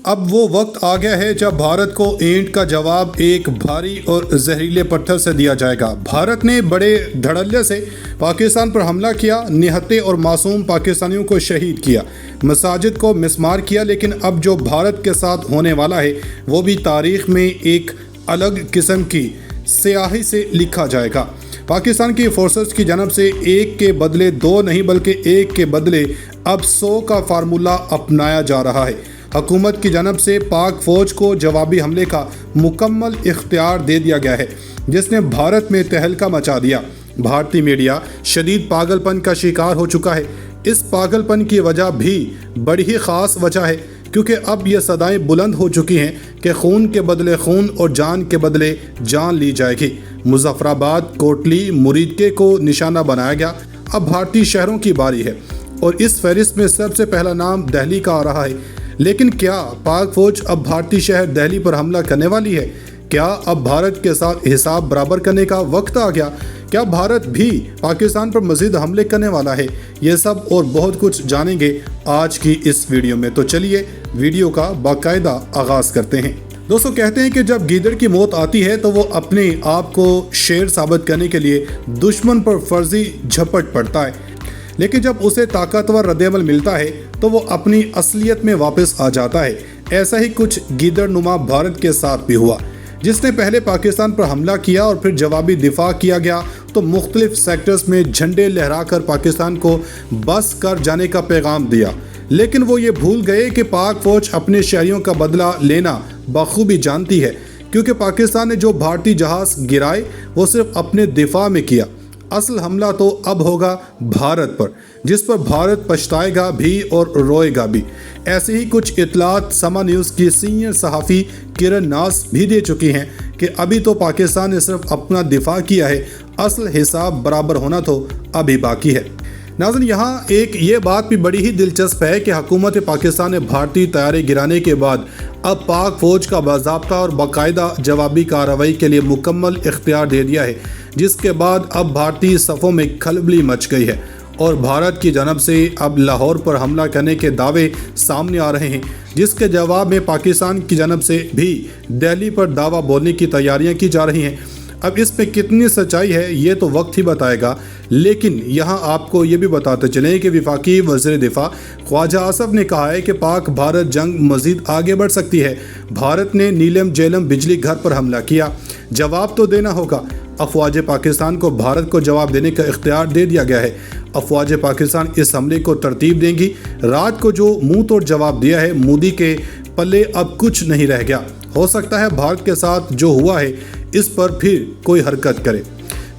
اب وہ وقت آ گیا ہے جب بھارت کو اینٹ کا جواب ایک بھاری اور زہریلے پتھر سے دیا جائے گا۔ بھارت نے بڑے دھڑلے سے پاکستان پر حملہ کیا، نہتے اور معصوم پاکستانیوں کو شہید کیا، مساجد کو مسمار کیا، لیکن اب جو بھارت کے ساتھ ہونے والا ہے وہ بھی تاریخ میں ایک الگ قسم کی سیاہی سے لکھا جائے گا۔ پاکستان کی فورسز کی جانب سے ایک کے بدلے دو نہیں بلکہ ایک کے بدلے اب 100 کا فارمولہ اپنایا جا رہا ہے۔ حکومت کی جانب سے پاک فوج کو جوابی حملے کا مکمل اختیار دے دیا گیا ہے، جس نے بھارت میں تہلکہ مچا دیا۔ بھارتی میڈیا شدید پاگل پن کا شکار ہو چکا ہے۔ اس پاگل پن کی وجہ بھی بڑی ہی خاص وجہ ہے، کیونکہ اب یہ صدائیں بلند ہو چکی ہیں کہ خون کے بدلے خون اور جان کے بدلے جان لی جائے گی۔ مظفر آباد، کوٹلی، مریدکے کو نشانہ بنایا گیا۔ اب بھارتی شہروں کی باری ہے اور اس فہرست میں سب سے پہلا نام دہلی کا آ رہا ہے۔ لیکن کیا پاک فوج اب بھارتی شہر دہلی پر حملہ کرنے والی ہے؟ کیا اب بھارت کے ساتھ حساب برابر کرنے کا وقت آ گیا؟ کیا بھارت بھی پاکستان پر مزید حملے کرنے والا ہے؟ یہ سب اور بہت کچھ جانیں گے آج کی اس ویڈیو میں، تو چلیے ویڈیو کا باقاعدہ آغاز کرتے ہیں۔ دوستو، کہتے ہیں کہ جب گیدڑ کی موت آتی ہے تو وہ اپنے آپ کو شیر ثابت کرنے کے لیے دشمن پر فرضی جھپٹ پڑتا ہے، لیکن جب اسے طاقتور رد عمل ملتا ہے تو وہ اپنی اصلیت میں واپس آ جاتا ہے۔ ایسا ہی کچھ گیدڑ نما بھارت کے ساتھ بھی ہوا، جس نے پہلے پاکستان پر حملہ کیا اور پھر جوابی دفاع کیا گیا تو مختلف سیکٹرز میں جھنڈے لہرا کر پاکستان کو بس کر جانے کا پیغام دیا، لیکن وہ یہ بھول گئے کہ پاک فوج اپنے شہریوں کا بدلہ لینا بخوبی جانتی ہے، کیونکہ پاکستان نے جو بھارتی جہاز گرائے وہ صرف اپنے دفاع میں کیا۔ اصل حملہ تو اب ہوگا بھارت پر، جس پر بھارت پچھتائے گا بھی اور روئے گا بھی۔ ایسے ہی کچھ اطلاعات سما نیوز کی سینئر صحافی کرن ناز بھی دے چکی ہیں کہ ابھی تو پاکستان نے صرف اپنا دفاع کیا ہے، اصل حساب برابر ہونا تو ابھی باقی ہے۔ ناظرین، یہاں ایک یہ بات بھی بڑی ہی دلچسپ ہے کہ حکومت پاکستان نے بھارتی طیارے گرانے کے بعد اب پاک فوج کا باضابطہ اور باقاعدہ جوابی کارروائی کے لیے مکمل اختیار دے دیا ہے، جس کے بعد اب بھارتی صفوں میں کھلبلی مچ گئی ہے اور بھارت کی جانب سے اب لاہور پر حملہ کرنے کے دعوے سامنے آ رہے ہیں، جس کے جواب میں پاکستان کی جانب سے بھی دہلی پر دعویٰ بولنے کی تیاریاں کی جا رہی ہیں۔ اب اس میں کتنی سچائی ہے یہ تو وقت ہی بتائے گا، لیکن یہاں آپ کو یہ بھی بتاتے چلیں کہ وفاقی وزیر دفاع خواجہ آصف نے کہا ہے کہ پاک بھارت جنگ مزید آگے بڑھ سکتی ہے۔ بھارت نے نیلم جیلم بجلی گھر پر حملہ کیا، جواب تو دینا ہوگا۔ افواج پاکستان کو بھارت کو جواب دینے کا اختیار دے دیا گیا ہے۔ افواج پاکستان اس حملے کو ترتیب دیں گی۔ رات کو جو منہ توڑ جواب دیا ہے، مودی کے پلے اب کچھ نہیں رہ گیا۔ ہو سکتا ہے بھارت کے ساتھ جو ہوا ہے اس پر پھر کوئی حرکت کرے۔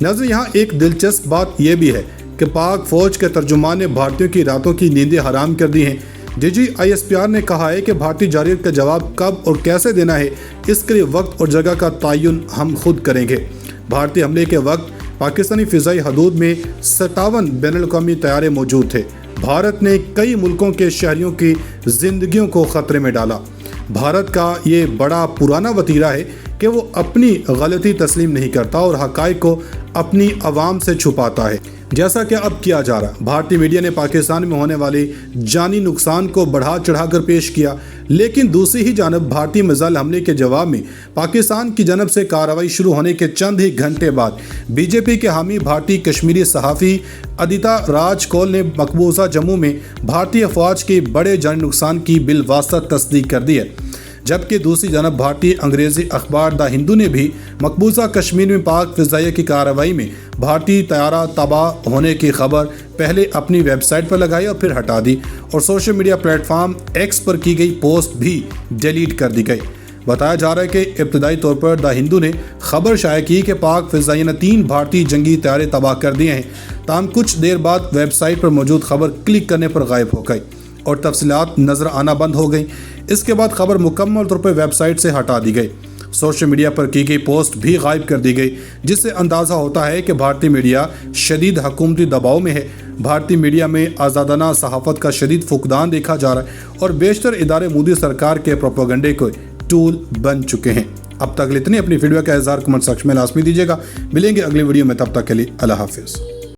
ناظرین، یہاں ایک دلچسپ بات یہ بھی ہے کہ پاک فوج کے ترجمان نے بھارتیوں کی راتوں کی نیندیں حرام کر دی ہیں۔ DGISPR نے کہا ہے کہ بھارتی جارحیت کا جواب کب اور کیسے دینا ہے، اس کے لیے وقت اور جگہ کا تعین ہم خود کریں گے۔ بھارتی حملے کے وقت پاکستانی فضائی حدود میں 57 بین الاقوامی طیارے موجود تھے۔ بھارت نے کئی ملکوں کے شہریوں کی زندگیوں کو خطرے میں ڈالا۔ بھارت کا یہ بڑا پرانا وتیرہ ہے کہ وہ اپنی غلطی تسلیم نہیں کرتا اور حقائق کو اپنی عوام سے چھپاتا ہے، جیسا کہ اب کیا جا رہا۔ بھارتی میڈیا نے پاکستان میں ہونے والے جانی نقصان کو بڑھا چڑھا کر پیش کیا، لیکن دوسری ہی جانب بھارتی میزائل حملے کے جواب میں پاکستان کی جانب سے کارروائی شروع ہونے کے چند ہی گھنٹے بعد BJP کے حامی بھارتی کشمیری صحافی ادیتا راج کول نے مقبوضہ جموں میں بھارتی افواج کے بڑے جانی نقصان کی بالواسطہ تصدیق کر دی ہے، جبکہ دوسری جانب بھارتی انگریزی اخبار دا ہندو نے بھی مقبوضہ کشمیر میں پاک فضائیہ کی کارروائی میں بھارتی طیارہ تباہ ہونے کی خبر پہلے اپنی ویب سائٹ پر لگائی اور پھر ہٹا دی، اور سوشل میڈیا پلیٹ فارم ایکس پر کی گئی پوسٹ بھی ڈیلیٹ کر دی گئی۔ بتایا جا رہا ہے کہ ابتدائی طور پر دا ہندو نے خبر شائع کی کہ پاک فضائیہ نے 3 بھارتی جنگی طیارے تباہ کر دیے ہیں، تاہم کچھ دیر بعد ویب سائٹ پر موجود خبر کلک کرنے پر غائب ہو گئی اور تفصیلات نظر آنا بند ہو گئیں۔ اس کے بعد خبر مکمل طور پر ویب سائٹ سے ہٹا دی گئی۔ سوشل میڈیا پر کی گئی پوسٹ بھی غائب کر دی گئی، جس سے اندازہ ہوتا ہے کہ بھارتی میڈیا شدید حکومتی دباؤ میں ہے۔ بھارتی میڈیا میں آزادانہ صحافت کا شدید فقدان دیکھا جا رہا ہے اور بیشتر ادارے مودی سرکار کے پروپیگنڈے کے ٹول بن چکے ہیں۔ اب تک اتنی اپنی فیڈ بیک کا اظہار کمنٹ سیکشن میں لازمی دیجیے گا۔ ملیں گے اگلی ویڈیو میں، تب تک کے لیے اللہ حافظ۔